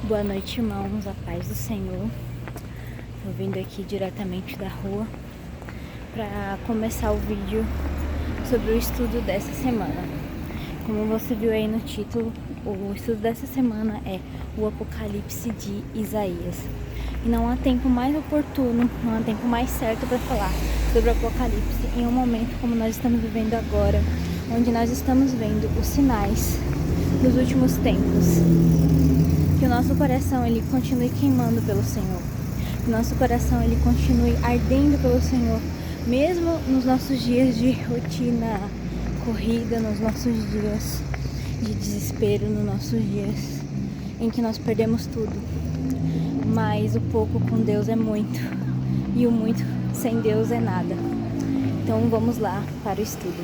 Boa noite, irmãos, a paz do Senhor. Estou vindo aqui diretamente da rua para começar o vídeo sobre o estudo dessa semana. Como você viu aí no título, o estudo dessa semana é o Apocalipse de Isaías. E não há tempo mais oportuno, não há tempo mais certo para falar sobre o Apocalipse em um momento como nós estamos vivendo agora, onde nós estamos vendo os sinais dos últimos tempos. Que o nosso coração ele continue queimando pelo Senhor. Que o nosso coração ele continue ardendo pelo Senhor, mesmo nos nossos dias de rotina corrida, nos nossos dias de desespero, nos nossos dias em que nós perdemos tudo. Mas o pouco com Deus é muito e o muito sem Deus é nada. Então vamos lá para o estudo.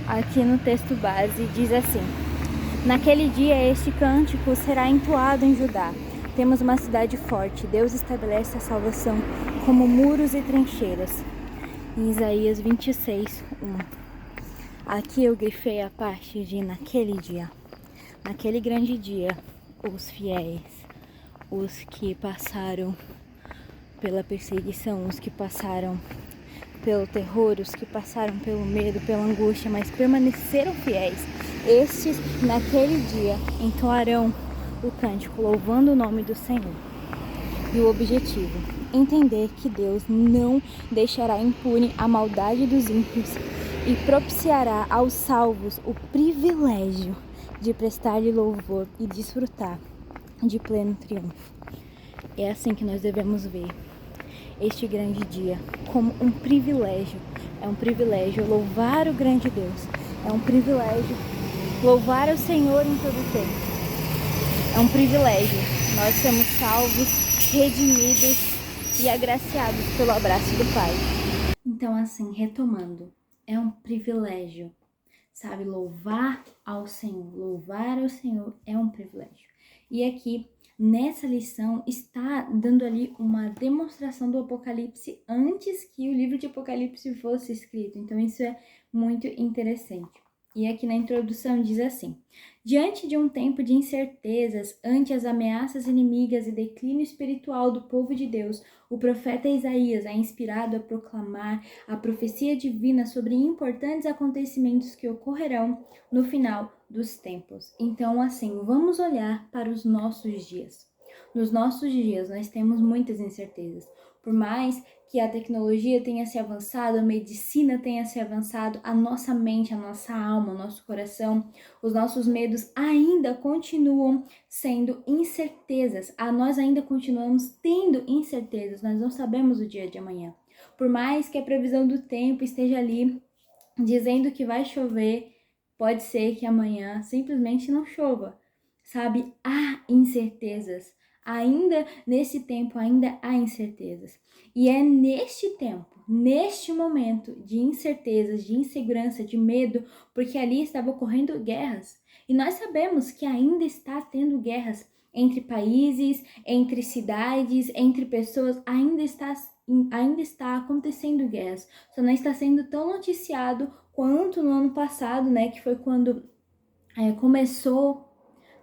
Aqui no texto base diz assim: naquele dia este cântico será entoado em Judá. Temos uma cidade forte, Deus estabelece a salvação como muros e trincheiras. Em Isaías 26, 1. Aqui eu grifei a parte de naquele dia. Naquele grande dia, os fiéis, os que passaram pela perseguição, os que passaram pelo terror, os que passaram pelo medo, pela angústia, mas permaneceram fiéis, estes naquele dia entoarão o cântico louvando o nome do Senhor. E o objetivo, entender que Deus não deixará impune a maldade dos ímpios e propiciará aos salvos o privilégio de prestar-lhe louvor e desfrutar de pleno triunfo. É assim que nós devemos ver este grande dia como um privilégio. É um privilégio louvar o grande Deus. É um privilégio louvar o Senhor em todo o tempo. É um privilégio. Nós somos salvos, redimidos e agraciados pelo abraço do Pai. Então, assim, retomando, é um privilégio, sabe? Louvar ao Senhor é um privilégio. E aqui, nessa lição, está dando ali uma demonstração do Apocalipse antes que o livro de Apocalipse fosse escrito. Então, isso é muito interessante. E aqui na introdução diz assim: diante de um tempo de incertezas, ante as ameaças inimigas e declínio espiritual do povo de Deus, o profeta Isaías é inspirado a proclamar a profecia divina sobre importantes acontecimentos que ocorrerão no final dos tempos. Então, assim, vamos olhar para os nossos dias. Nos nossos dias, nós temos muitas incertezas. Por mais que a tecnologia tenha se avançado, a medicina tenha se avançado, a nossa mente, a nossa alma, o nosso coração, os nossos medos ainda continuam sendo incertezas. Nós ainda continuamos tendo incertezas, nós não sabemos o dia de amanhã. Por mais que a previsão do tempo esteja ali dizendo que vai chover, pode ser que amanhã simplesmente não chova, sabe? Há incertezas. Ainda nesse tempo, ainda há incertezas. E é neste tempo, neste momento de incertezas, de insegurança, de medo, porque ali estava ocorrendo guerras. E nós sabemos que ainda está tendo guerras entre países, entre cidades, entre pessoas, ainda está acontecendo guerras. Só não está sendo tão noticiado quanto no ano passado, né, que foi quando começou,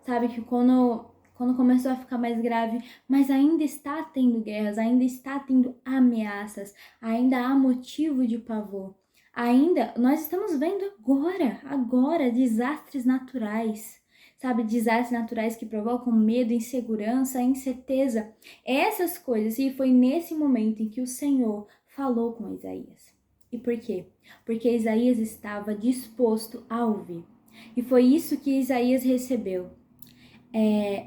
sabe, que quando começou a ficar mais grave, mas ainda está tendo guerras, ainda está tendo ameaças, ainda há motivo de pavor. Ainda nós estamos vendo agora desastres naturais, sabe, desastres naturais que provocam medo, insegurança, incerteza, essas coisas. E foi nesse momento em que o Senhor falou com Isaías. E por quê? Porque Isaías estava disposto a ouvir. E foi isso que Isaías recebeu.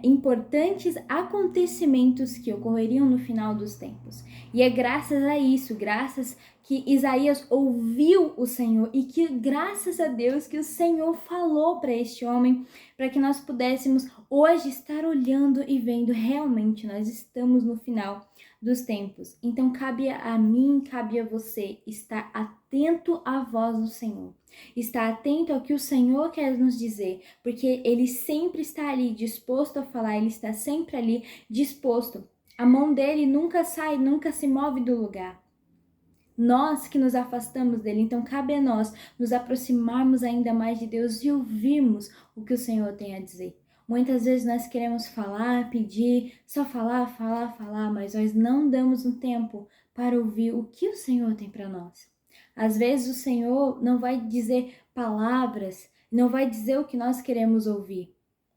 Importantes acontecimentos que ocorreriam no final dos tempos. E é graças a isso, graças que Isaías ouviu o Senhor e que graças a Deus que o Senhor falou para este homem, para que nós pudéssemos hoje estar olhando e vendo realmente nós estamos no final dos tempos. Então cabe a mim, cabe a você estar atento à voz do Senhor. Estar atento ao que o Senhor quer nos dizer, porque Ele sempre está ali disposto a falar, Ele está sempre ali disposto. A mão dele nunca sai, nunca se move do lugar. Nós que nos afastamos dele, então cabe a nós nos aproximarmos ainda mais de Deus e ouvirmos o que o Senhor tem a dizer. Muitas vezes nós queremos falar, pedir, só falar, mas nós não damos um tempo para ouvir o que o Senhor tem para nós. Às vezes o Senhor não vai dizer palavras, não vai dizer o que nós queremos ouvir,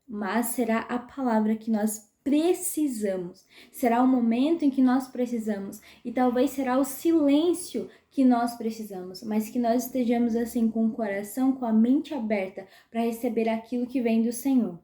mas será a palavra que nós precisamos. Será o momento em que nós precisamos e talvez será o silêncio que nós precisamos, mas que nós estejamos assim com o coração, com a mente aberta para receber aquilo que vem do Senhor.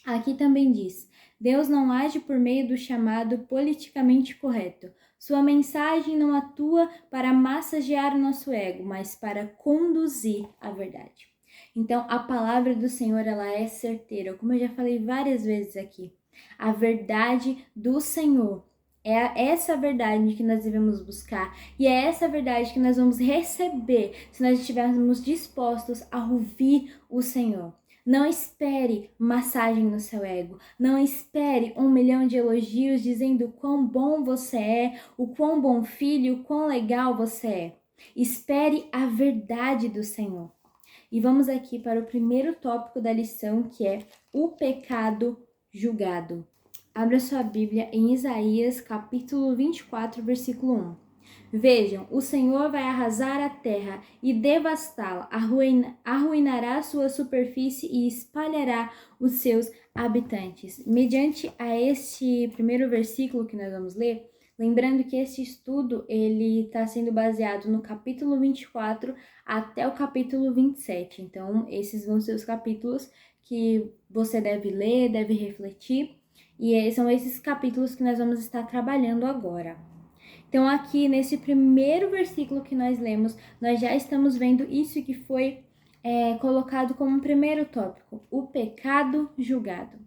Aqui também diz: Deus não age por meio do chamado politicamente correto. Sua mensagem não atua para massagear o nosso ego, mas para conduzir a verdade. Então, a palavra do Senhor, ela é certeira, como eu já falei várias vezes aqui. A verdade do Senhor é essa verdade que nós devemos buscar e é essa verdade que nós vamos receber se nós estivermos dispostos a ouvir o Senhor. Não espere massagem no seu ego. Não espere 1 milhão de elogios dizendo o quão bom você é, o quão bom filho, o quão legal você é. Espere a verdade do Senhor. E vamos aqui para o primeiro tópico da lição, que é o pecado julgado. Abra sua Bíblia em Isaías, capítulo 24, versículo 1. Vejam, o Senhor vai arrasar a terra e devastá-la, arruinará sua superfície e espalhará os seus habitantes. Mediante a este primeiro versículo que nós vamos ler, lembrando que esse estudo ele está sendo baseado no capítulo 24 até o capítulo 27. Então, esses vão ser os capítulos que você deve ler, deve refletir. E são esses capítulos que nós vamos estar trabalhando agora. Então, aqui nesse primeiro versículo que nós lemos, nós já estamos vendo isso que foi colocado como um primeiro tópico: o pecado julgado.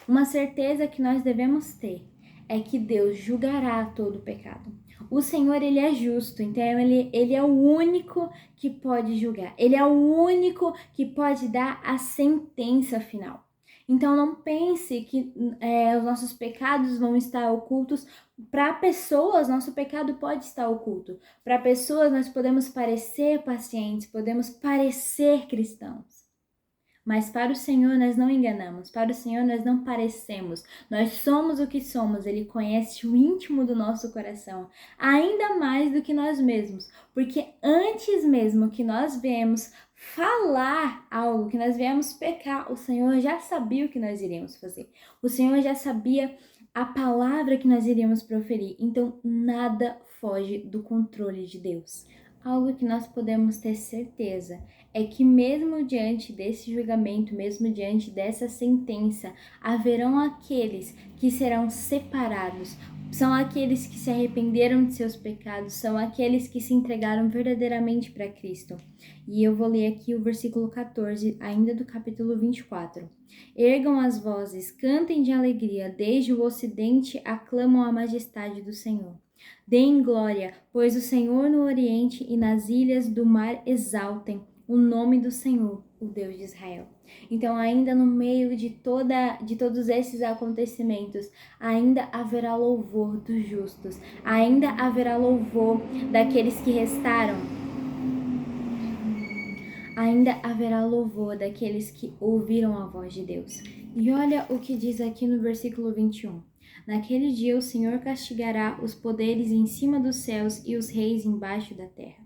Uma certeza que nós devemos ter é que Deus julgará todo o pecado. O Senhor, ele é justo, então ele é o único que pode julgar. Ele é o único que pode dar a sentença final. Então não pense que os nossos pecados vão estar ocultos. Para pessoas, nosso pecado pode estar oculto. Para pessoas, nós podemos parecer pacientes, podemos parecer cristãos. Mas para o Senhor nós não enganamos, para o Senhor nós não parecemos. Nós somos o que somos, Ele conhece o íntimo do nosso coração, ainda mais do que nós mesmos. Porque antes mesmo que nós viemos falar algo, que nós viemos pecar, o Senhor já sabia o que nós iríamos fazer. O Senhor já sabia a palavra que nós iríamos proferir. Então nada foge do controle de Deus. Algo que nós podemos ter certeza é que mesmo diante desse julgamento, mesmo diante dessa sentença, haverão aqueles que serão separados. São aqueles que se arrependeram de seus pecados, são aqueles que se entregaram verdadeiramente para Cristo. E eu vou ler aqui o versículo 14, ainda do capítulo 24. Ergam as vozes, cantem de alegria, desde o ocidente aclamam a majestade do Senhor. Deem glória, pois o Senhor no Oriente e nas ilhas do mar exaltem o nome do Senhor, o Deus de Israel. Então, ainda no meio de todos esses acontecimentos, ainda haverá louvor dos justos, ainda haverá louvor daqueles que restaram. Ainda haverá louvor daqueles que ouviram a voz de Deus. E olha o que diz aqui no versículo 21. Naquele dia o Senhor castigará os poderes em cima dos céus e os reis embaixo da terra.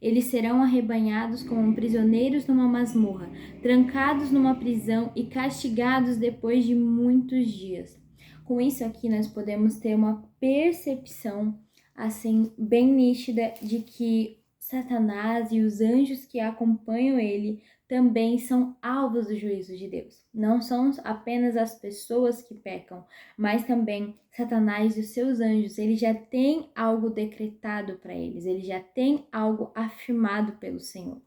Eles serão arrebanhados como prisioneiros numa masmorra, trancados numa prisão e castigados depois de muitos dias. Com isso aqui nós podemos ter uma percepção assim bem nítida de que Satanás e os anjos que acompanham ele também são alvos do juízo de Deus. Não são apenas as pessoas que pecam, mas também Satanás e os seus anjos. Ele já tem algo decretado para eles, ele já tem algo afirmado pelo Senhor.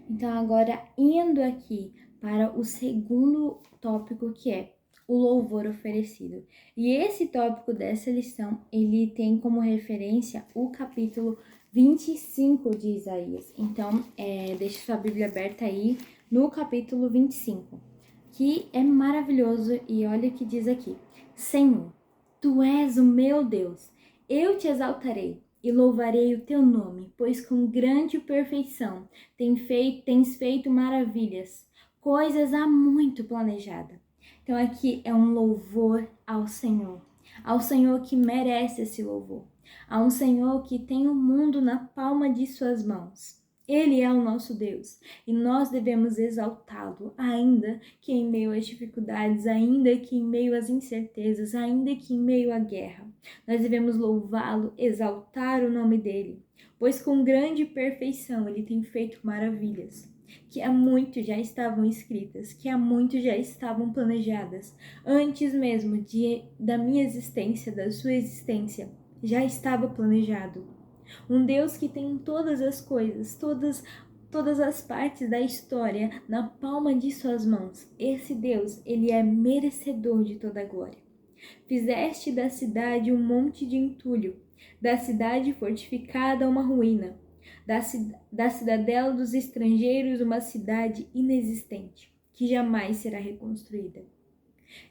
Então agora indo aqui para o segundo tópico, que é o louvor oferecido. E esse tópico dessa lição, ele tem como referência o capítulo 25 de Isaías. Então, deixe sua Bíblia aberta aí no capítulo 25, que é maravilhoso. E olha o que diz aqui: Senhor, Tu és o meu Deus, eu te exaltarei e louvarei o teu nome, pois com grande perfeição tens feito maravilhas, coisas há muito planejadas. Então aqui é um louvor ao Senhor que merece esse louvor, a um Senhor que tem o mundo na palma de suas mãos. Ele é o nosso Deus e nós devemos exaltá-lo, ainda que em meio às dificuldades, ainda que em meio às incertezas, ainda que em meio à guerra. Nós devemos louvá-lo, exaltar o nome dele, pois com grande perfeição ele tem feito maravilhas, que há muito já estavam escritas, que há muito já estavam planejadas, antes mesmo da minha existência, da sua existência, já estava planejado. Um Deus que tem todas as coisas, todas as partes da história na palma de suas mãos. Esse Deus, ele é merecedor de toda a glória. Fizeste da cidade um monte de entulho, da cidade fortificada uma ruína, da cidadela dos estrangeiros uma cidade inexistente, que jamais será reconstruída.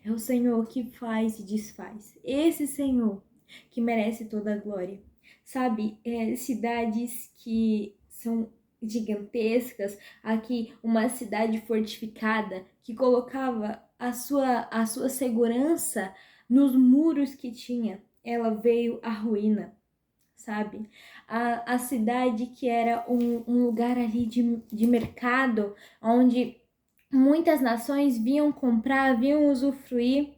É o Senhor que faz e desfaz. Esse Senhor que merece toda a glória. Sabe, cidades que são gigantescas, aqui uma cidade fortificada que colocava a sua segurança nos muros que tinha, ela veio à ruína, sabe? A cidade que era um lugar ali de mercado, onde muitas nações vinham comprar, vinham usufruir,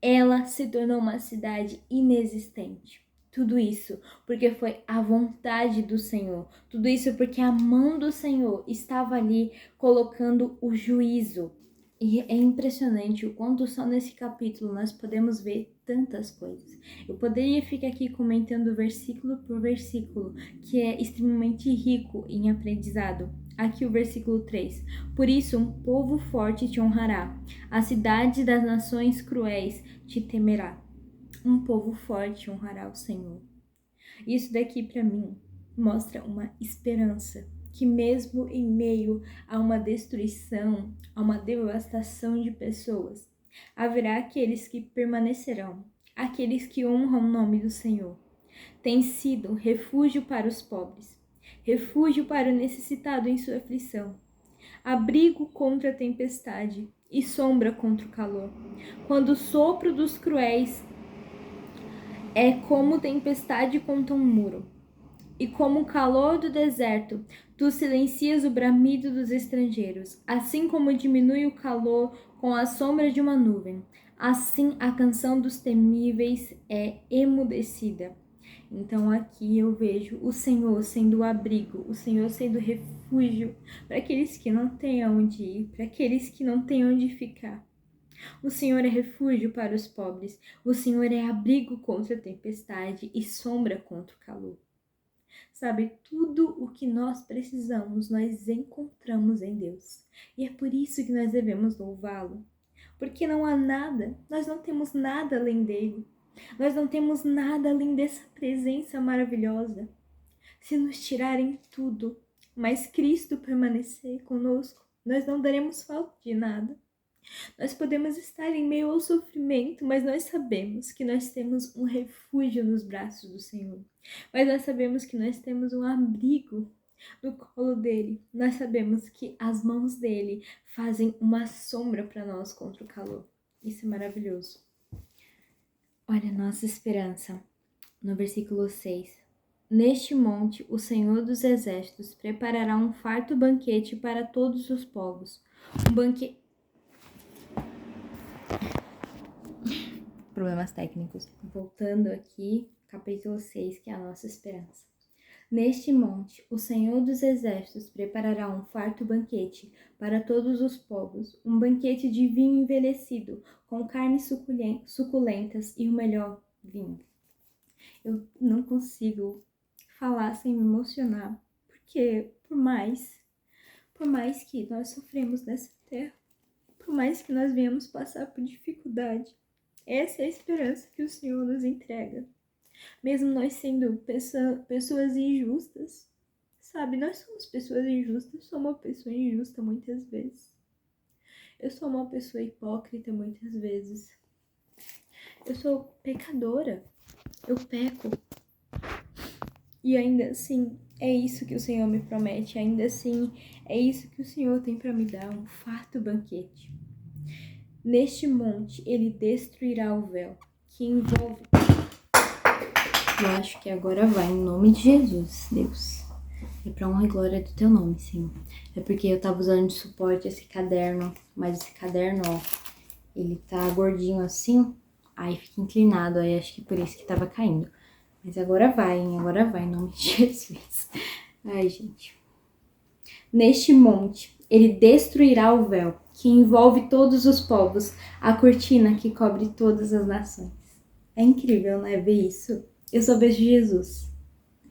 ela se tornou uma cidade inexistente. Tudo isso porque foi a vontade do Senhor. Tudo isso porque a mão do Senhor estava ali colocando o juízo. E é impressionante o quanto só nesse capítulo nós podemos ver tantas coisas. Eu poderia ficar aqui comentando versículo por versículo, que é extremamente rico em aprendizado. Aqui o versículo 3. Por isso um povo forte te honrará, a cidade das nações cruéis te temerá. Um povo forte honrará o Senhor. Isso daqui para mim mostra uma esperança, que mesmo em meio a uma destruição, a uma devastação de pessoas, haverá aqueles que permanecerão, aqueles que honram o nome do Senhor. Tem sido refúgio para os pobres, refúgio para o necessitado em sua aflição, abrigo contra a tempestade e sombra contra o calor. Quando o sopro dos cruéis é como tempestade contra um muro, e como o calor do deserto, tu silencias o bramido dos estrangeiros, assim como diminui o calor com a sombra de uma nuvem, assim a canção dos temíveis é emudecida. Então aqui eu vejo o Senhor sendo o abrigo, o Senhor sendo refúgio para aqueles que não têm aonde ir, para aqueles que não têm onde ficar. O Senhor é refúgio para os pobres, o Senhor é abrigo contra a tempestade e sombra contra o calor. Sabe, tudo o que nós precisamos, nós encontramos em Deus. E é por isso que nós devemos louvá-lo. Porque não há nada, nós não temos nada além dele. Nós não temos nada além dessa presença maravilhosa. Se nos tirarem tudo, mas Cristo permanecer conosco, nós não daremos falta de nada. Nós podemos estar em meio ao sofrimento, mas nós sabemos que nós temos um refúgio nos braços do Senhor. Mas nós sabemos que nós temos um abrigo no colo dele. Nós sabemos que as mãos dele fazem uma sombra para nós contra o calor. Isso é maravilhoso. Olha a nossa esperança no versículo 6. Neste monte, o Senhor dos Exércitos preparará um farto banquete para todos os povos. Um banquete. Problemas técnicos. Voltando aqui, capítulo 6, que é a nossa esperança. Neste monte, o Senhor dos Exércitos preparará um farto banquete para todos os povos, um banquete de vinho envelhecido, com carnes suculentas e o melhor vinho. Eu não consigo falar sem me emocionar, porque por mais que nós sofremos nessa terra, Por mais que nós venhamos passar por dificuldade, essa é a esperança que o Senhor nos entrega. Mesmo nós sendo pessoas injustas, sabe? Nós somos pessoas injustas, eu sou uma pessoa injusta muitas vezes. Eu sou uma pessoa hipócrita muitas vezes. Eu sou pecadora, eu peco. E ainda assim, é isso que o Senhor me promete, ainda assim, é isso que o Senhor tem para me dar, um farto banquete. Neste monte, ele destruirá o véu que envolve... Eu acho que agora vai, em nome de Jesus, Deus. É pra honra e glória do teu nome, Senhor. É porque eu tava usando de suporte esse caderno, mas esse caderno, ó, ele tá gordinho assim, aí fica inclinado, aí acho que por isso que tava caindo. Mas agora vai, hein? Agora vai, em nome de Jesus. Ai, gente. Neste monte, ele destruirá o véu que envolve todos os povos, a cortina que cobre todas as nações. É incrível, né? Ver isso. Eu só vejo Jesus.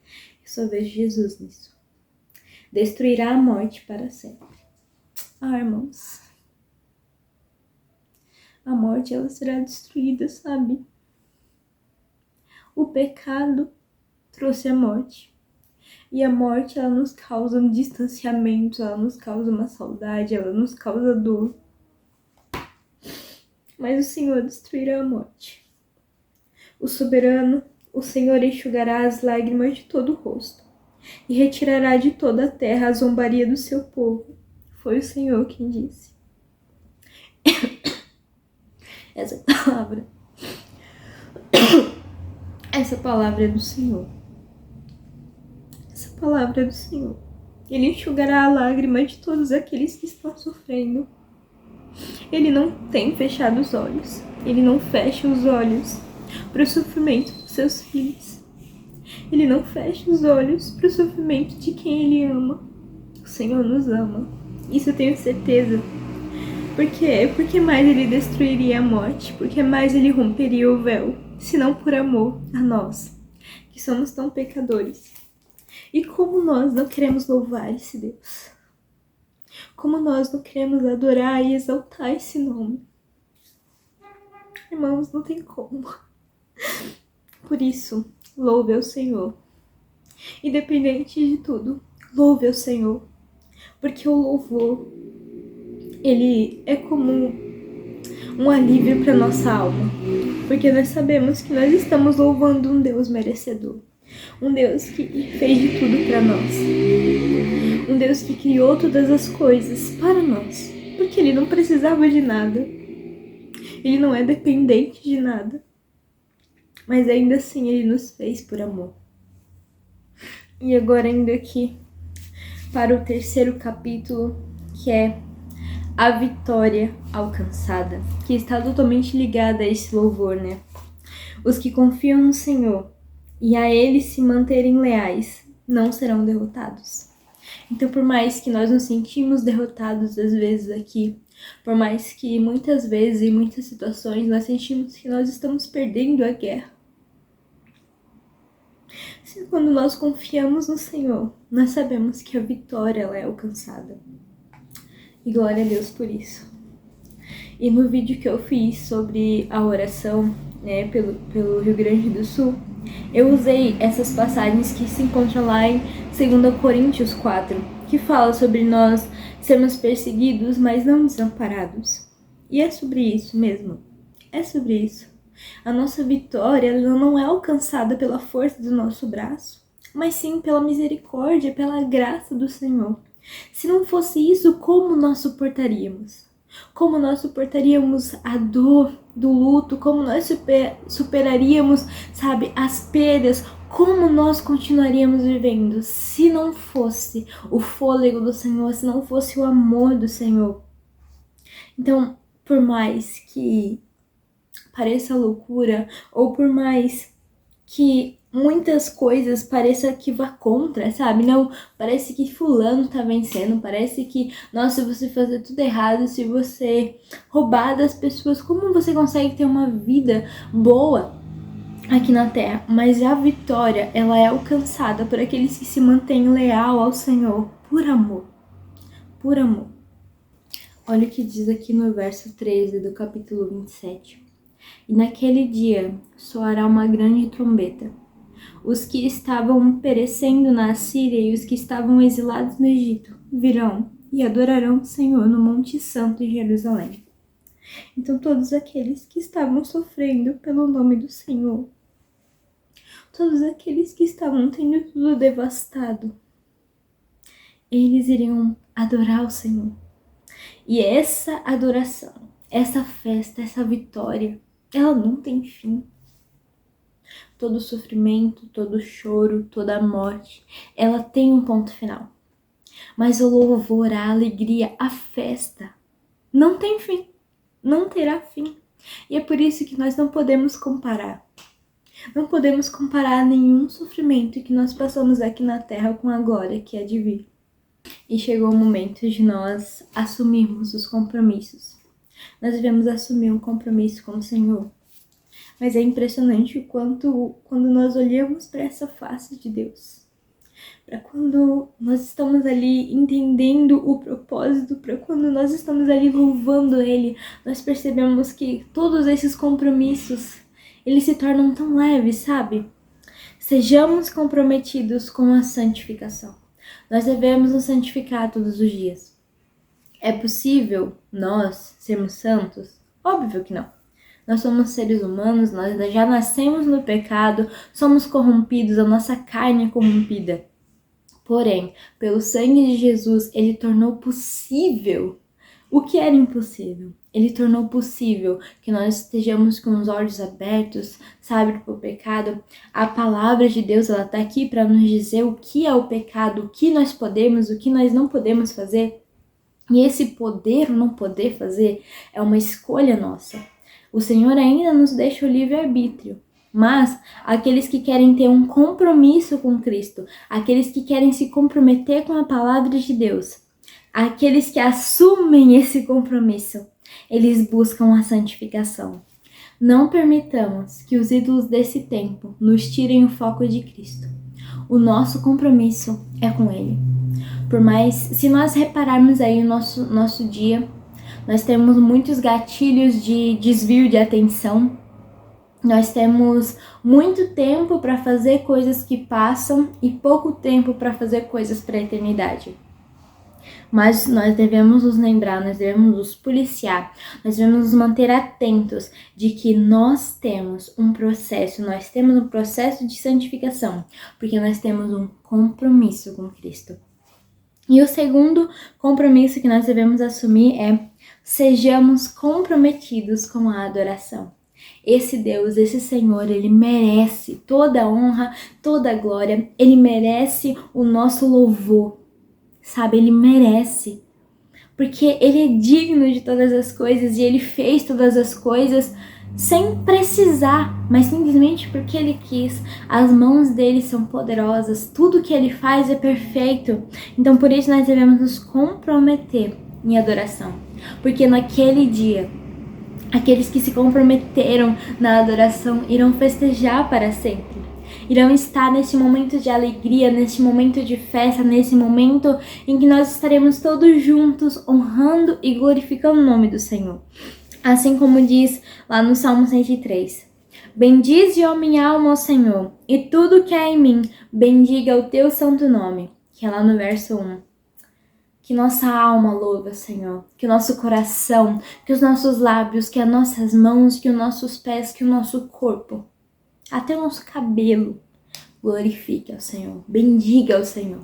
Eu só vejo Jesus nisso. Destruirá a morte para sempre. Ah, irmãos. A morte, ela será destruída, sabe? O pecado trouxe a morte. E a morte, ela nos causa um distanciamento, ela nos causa uma saudade, ela nos causa dor. Mas o Senhor destruirá a morte. O soberano, o Senhor enxugará as lágrimas de todo o rosto e retirará de toda a terra a zombaria do seu povo. Foi o Senhor quem disse. Essa palavra é do Senhor. Essa palavra é do Senhor. Ele enxugará a lágrima de todos aqueles que estão sofrendo. Ele não tem fechado os olhos. Ele não fecha os olhos para o sofrimento dos seus filhos. Ele não fecha os olhos para o sofrimento de quem Ele ama. O Senhor nos ama. Isso eu tenho certeza. Por quê? Porque mais Ele destruiria a morte, porque mais Ele romperia o véu, se não por amor a nós, que somos tão pecadores. E como nós não queremos louvar esse Deus? Como nós não queremos adorar e exaltar esse nome? Irmãos, não tem como. Por isso, louve ao Senhor. Independente de tudo, louve ao Senhor. Porque o louvor, ele é como um alívio para nossa alma. Porque nós sabemos que nós estamos louvando um Deus merecedor. Um Deus que fez de tudo para nós. Um Deus que criou todas as coisas para nós. Porque Ele não precisava de nada. Ele não é dependente de nada. Mas ainda assim Ele nos fez por amor. E agora indo aqui para o terceiro capítulo, que é a vitória alcançada. Que está totalmente ligada a esse louvor, né? Os que confiam no Senhor e a Ele se manterem leais não serão derrotados. Então, por mais que nós nos sentimos derrotados às vezes aqui, por mais que muitas vezes, em muitas situações, nós sentimos que nós estamos perdendo a guerra, quando nós confiamos no Senhor, nós sabemos que a vitória ela é alcançada. E glória a Deus por isso. E no vídeo que eu fiz sobre a oração, né, pelo Rio Grande do Sul, eu usei essas passagens que se encontram lá em 2 Coríntios 4, que fala sobre nós sermos perseguidos, mas não desamparados. E é sobre isso mesmo. É sobre isso. A nossa vitória ela não é alcançada pela força do nosso braço, mas sim pela misericórdia, pela graça do Senhor. Se não fosse isso, como nós suportaríamos? Como nós suportaríamos a dor do luto? Como nós superaríamos, sabe, as perdas? Como nós continuaríamos vivendo se não fosse o fôlego do Senhor, se não fosse o amor do Senhor? Então, por mais que pareça loucura, ou por mais que muitas coisas pareça que vá contra, sabe? Não, parece que fulano tá vencendo, parece que, nossa, se você fazer tudo errado, se você roubar das pessoas, como você consegue ter uma vida boa aqui na terra? Mas a vitória, ela é alcançada por aqueles que se mantêm leal ao Senhor, por amor. Por amor. Olha o que diz aqui no verso 13 do capítulo 27. E naquele dia soará uma grande trombeta. Os que estavam perecendo na Assíria e os que estavam exilados no Egito virão e adorarão o Senhor no Monte Santo em Jerusalém. Então todos aqueles que estavam sofrendo pelo nome do Senhor, todos aqueles que estavam tendo tudo devastado, eles iriam adorar o Senhor. E essa adoração, essa festa, essa vitória, ela não tem fim. Todo sofrimento, todo choro, toda morte, ela tem um ponto final. Mas o louvor, a alegria, a festa, não tem fim, não terá fim. E é por isso que nós não podemos comparar. Não podemos comparar nenhum sofrimento que nós passamos aqui na terra com a glória que é de vir. E chegou o momento de nós assumirmos os compromissos. Nós devemos assumir um compromisso com o Senhor. Mas é impressionante o quanto, quando nós olhamos para essa face de Deus, para quando nós estamos ali entendendo o propósito, para quando nós estamos ali louvando Ele, nós percebemos que todos esses compromissos, eles se tornam tão leves, sabe? Sejamos comprometidos com a santificação. Nós devemos nos santificar todos os dias. É possível nós sermos santos? Óbvio que não. Nós somos seres humanos, nós já nascemos no pecado, somos corrompidos, a nossa carne é corrompida. Porém, pelo sangue de Jesus, Ele tornou possível o que era impossível. Ele tornou possível que nós estejamos com os olhos abertos, sabe, para o pecado. A palavra de Deus, ela está aqui para nos dizer o que é o pecado, o que nós podemos, o que nós não podemos fazer. E esse poder ou não poder fazer é uma escolha nossa. O Senhor ainda nos deixa o livre-arbítrio. Mas aqueles que querem ter um compromisso com Cristo, aqueles que querem se comprometer com a palavra de Deus, aqueles que assumem esse compromisso, eles buscam a santificação. Não permitamos que os ídolos desse tempo nos tirem o foco de Cristo. O nosso compromisso é com Ele. Por mais, se nós repararmos aí o nosso dia, nós temos muitos gatilhos de desvio de atenção. Nós temos muito tempo para fazer coisas que passam e pouco tempo para fazer coisas para a eternidade. Mas nós devemos nos lembrar, nós devemos nos policiar, nós devemos nos manter atentos de que nós temos um processo de santificação, porque nós temos um compromisso com Cristo. E o segundo compromisso que nós devemos assumir é: sejamos comprometidos com a adoração. Esse Deus, esse Senhor, Ele merece toda a honra, toda a glória, Ele merece o nosso louvor, sabe? Ele merece, porque Ele é digno de todas as coisas e Ele fez todas as coisas sem precisar, mas simplesmente porque Ele quis. As mãos dele são poderosas, tudo que Ele faz é perfeito. Então por isso nós devemos nos comprometer em adoração, porque naquele dia aqueles que se comprometeram na adoração irão festejar para sempre. Irão estar nesse momento de alegria, nesse momento de festa, nesse momento em que nós estaremos todos juntos honrando e glorificando o nome do Senhor. Assim como diz lá no Salmo 103. Bendize, ó minha alma, ao Senhor, e tudo que há em mim, bendiga o teu santo nome. Que é lá no verso 1. Que nossa alma louve, Senhor, que o nosso coração, que os nossos lábios, que as nossas mãos, que os nossos pés, que o nosso corpo, até o nosso cabelo, glorifique ao Senhor, bendiga ao Senhor.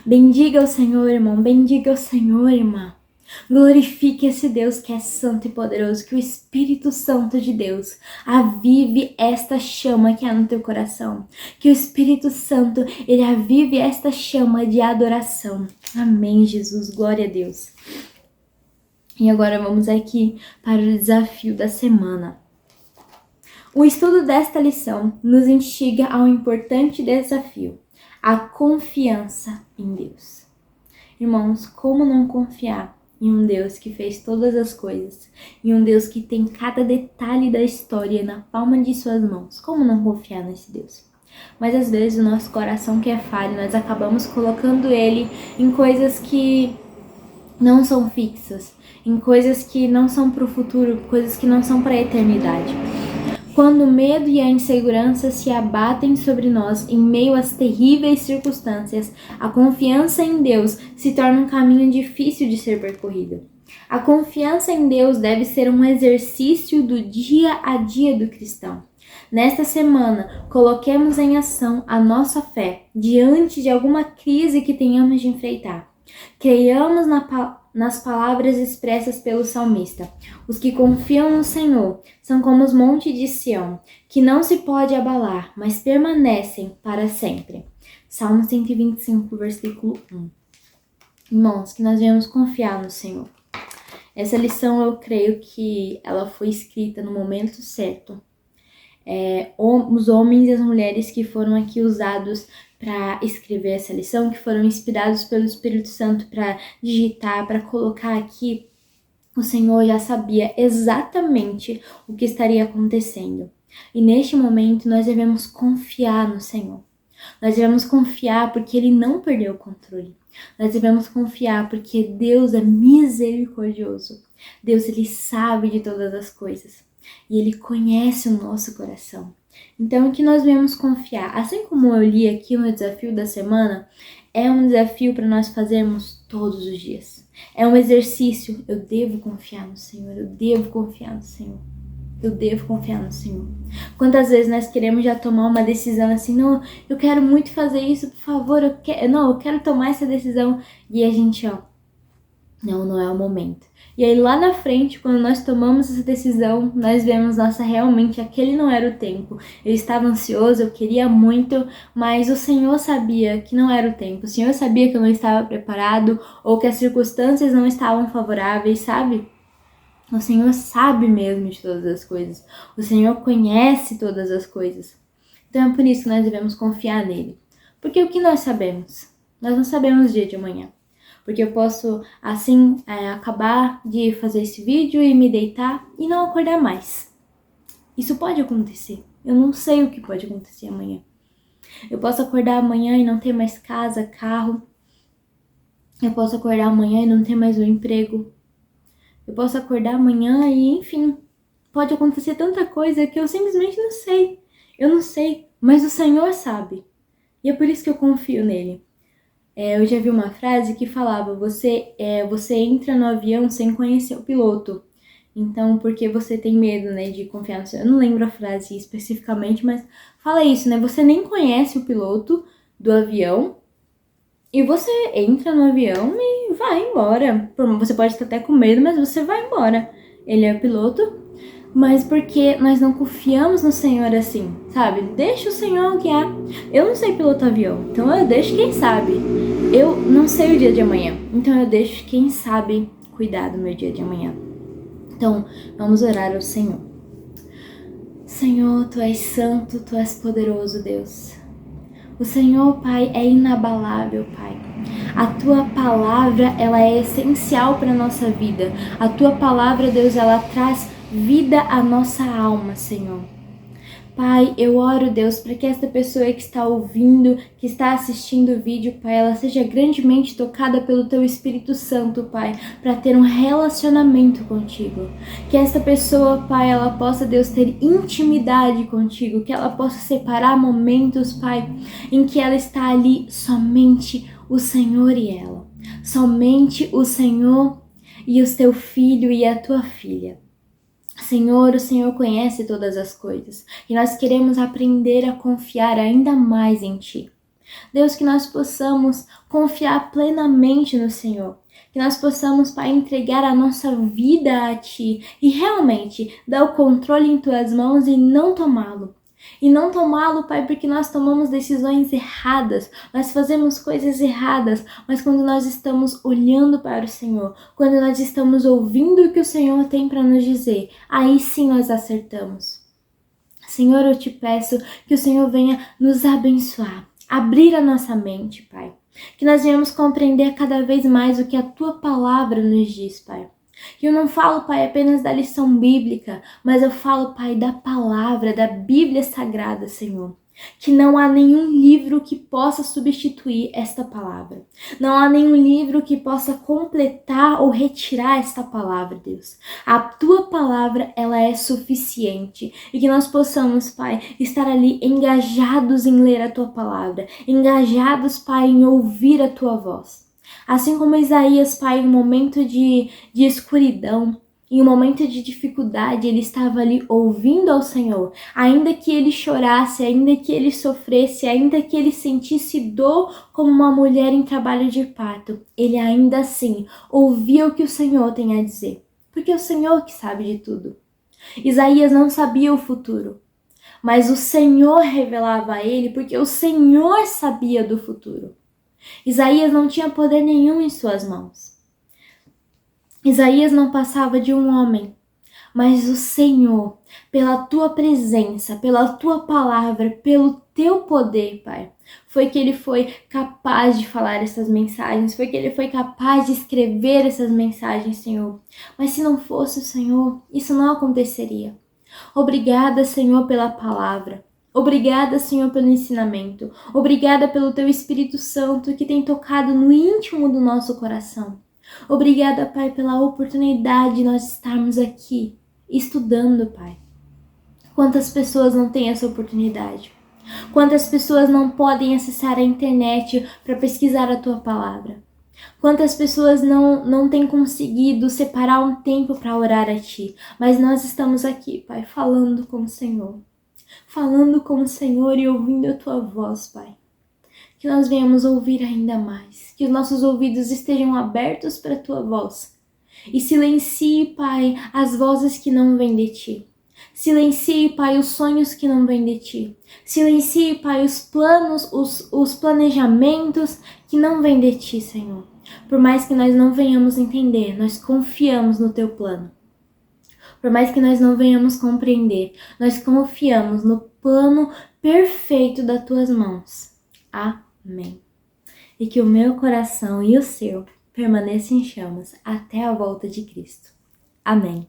Bendiga ao Senhor, irmão, bendiga ao Senhor, irmã. Glorifique esse Deus que é santo e poderoso, que o Espírito Santo de Deus avive esta chama que há no teu coração, que o Espírito Santo, ele avive esta chama de adoração. Amém, Jesus, glória a Deus. E agora vamos aqui para o desafio da semana. O estudo desta lição nos instiga ao importante desafio, a confiança em Deus. Irmãos, como não confiar em um Deus que fez todas as coisas, em um Deus que tem cada detalhe da história na palma de suas mãos? Como não confiar nesse Deus? Mas às vezes o nosso coração que é falho, nós acabamos colocando ele em coisas que não são fixas, em coisas que não são para o futuro, coisas que não são para a eternidade. Quando o medo e a insegurança se abatem sobre nós em meio às terríveis circunstâncias, a confiança em Deus se torna um caminho difícil de ser percorrido. A confiança em Deus deve ser um exercício do dia a dia do cristão. Nesta semana, coloquemos em ação a nossa fé diante de alguma crise que tenhamos de enfrentar. Creiamos nas palavras expressas pelo salmista. Os que confiam no Senhor são como os montes de Sião, que não se pode abalar, mas permanecem para sempre. Salmo 125, versículo 1. Irmãos, que nós venhamos confiar no Senhor. Essa lição eu creio que ela foi escrita no momento certo. Os homens e as mulheres que foram aqui usados para escrever essa lição, que foram inspirados pelo Espírito Santo para digitar, para colocar aqui, o Senhor já sabia exatamente o que estaria acontecendo. E neste momento nós devemos confiar no Senhor. Nós devemos confiar porque Ele não perdeu o controle. Nós devemos confiar porque Deus é misericordioso. Deus, Ele sabe de todas as coisas. E Ele conhece o nosso coração. Então, o que nós devemos confiar? Assim como eu li aqui no desafio da semana, é um desafio para nós fazermos todos os dias. É um exercício. Eu devo confiar no Senhor. Eu devo confiar no Senhor. Eu devo confiar no Senhor. Quantas vezes nós queremos já tomar uma decisão assim, não, eu quero muito fazer isso, por favor, eu quero tomar essa decisão. E a gente, não é o momento. E aí lá na frente, quando nós tomamos essa decisão, nós vemos, nossa, realmente aquele não era o tempo. Eu estava ansioso, eu queria muito, mas o Senhor sabia que não era o tempo. O Senhor sabia que eu não estava preparado ou que as circunstâncias não estavam favoráveis, sabe? O Senhor sabe mesmo de todas as coisas. O Senhor conhece todas as coisas. Então é por isso que nós devemos confiar nele. Porque o que nós sabemos? Nós não sabemos o dia de amanhã. Porque eu posso, assim, acabar de fazer esse vídeo e me deitar e não acordar mais. Isso pode acontecer. Eu não sei o que pode acontecer amanhã. Eu posso acordar amanhã e não ter mais casa, carro. Eu posso acordar amanhã e não ter mais um emprego. Eu posso acordar amanhã e, enfim, pode acontecer tanta coisa que eu simplesmente não sei. Eu não sei, mas o Senhor sabe. E é por isso que eu confio nele. Eu já vi uma frase que falava, você entra no avião sem conhecer o piloto. Então, porque você tem medo, né, de confiar no Senhor. Eu não lembro a frase especificamente, mas fala isso, né? Você nem conhece o piloto do avião e você entra no avião e vai embora. Você pode estar até com medo, mas você vai embora. Ele é o piloto, mas porque nós não confiamos no Senhor assim, sabe? Deixa o Senhor guiar. Eu não sei pilotar avião, então eu deixo quem sabe. Eu não sei o dia de amanhã, então eu deixo quem sabe cuidar do meu dia de amanhã. Então, vamos orar ao Senhor. Senhor, Tu és santo, Tu és poderoso, Deus. O Senhor, Pai, é inabalável, Pai. A Tua palavra, ela é essencial para a nossa vida. A Tua palavra, Deus, ela traz vida à nossa alma, Senhor. Pai, eu oro, Deus, para que esta pessoa que está ouvindo, que está assistindo o vídeo, Pai, ela seja grandemente tocada pelo Teu Espírito Santo, Pai, para ter um relacionamento contigo. Que esta pessoa, Pai, ela possa, Deus, ter intimidade contigo, que ela possa separar momentos, Pai, em que ela está ali somente o Senhor e ela. Somente o Senhor e o Teu filho e a Tua filha. Senhor, o Senhor conhece todas as coisas e nós queremos aprender a confiar ainda mais em Ti. Deus, que nós possamos confiar plenamente no Senhor, que nós possamos, Pai, entregar a nossa vida a Ti e realmente dar o controle em Tuas mãos e não tomá-lo. E não tomá-lo, Pai, porque nós tomamos decisões erradas, nós fazemos coisas erradas, mas quando nós estamos olhando para o Senhor, quando nós estamos ouvindo o que o Senhor tem para nos dizer, aí sim nós acertamos. Senhor, eu Te peço que o Senhor venha nos abençoar, abrir a nossa mente, Pai, que nós venhamos compreender cada vez mais o que a Tua palavra nos diz, Pai. E eu não falo, Pai, apenas da lição bíblica, mas eu falo, Pai, da palavra, da Bíblia Sagrada, Senhor. que não há nenhum livro que possa substituir esta palavra. Não há nenhum livro que possa completar ou retirar esta palavra, Deus. A tua palavra, ela é suficiente. E que nós possamos, Pai, estar ali engajados em ler a tua palavra, engajados, Pai, em ouvir a tua voz. Assim como Isaías, Pai, em um momento de escuridão, em um momento de dificuldade, ele estava ali ouvindo ao Senhor. Ainda que ele chorasse, ainda que ele sofresse, ainda que ele sentisse dor como uma mulher em trabalho de parto, ele ainda assim ouvia o que o Senhor tem a dizer. Porque é o Senhor que sabe de tudo. Isaías não sabia o futuro, mas o Senhor revelava a ele porque o Senhor sabia do futuro. Isaías não tinha poder nenhum em suas mãos. Isaías não passava de um homem, mas o Senhor, pela tua presença, pela tua palavra, pelo teu poder, Pai, foi que ele foi capaz de falar essas mensagens, foi que ele foi capaz de escrever essas mensagens, Senhor. Mas se não fosse o Senhor, isso não aconteceria. Obrigada, Senhor, pela palavra. Obrigada, Senhor, pelo ensinamento. Obrigada pelo teu Espírito Santo que tem tocado no íntimo do nosso coração. Obrigada, Pai, pela oportunidade de nós estarmos aqui estudando, Pai. Quantas pessoas não têm essa oportunidade? Quantas pessoas não podem acessar a internet para pesquisar a tua palavra? Quantas pessoas não têm conseguido separar um tempo para orar a Ti? Mas nós estamos aqui, Pai, falando com o Senhor. Falando com o Senhor e ouvindo a Tua voz, Pai. Que nós venhamos ouvir ainda mais. Que os nossos ouvidos estejam abertos para a Tua voz. E silencie, Pai, as vozes que não vêm de Ti. Silencie, Pai, os sonhos que não vêm de Ti. Silencie, Pai, os planos, os planejamentos que não vêm de Ti, Senhor. Por mais que nós não venhamos entender, nós confiamos no Teu plano. Por mais que nós não venhamos compreender, nós confiamos no plano perfeito das Tuas mãos. Amém. E que o meu coração e o seu permaneçam em chamas até a volta de Cristo. Amém.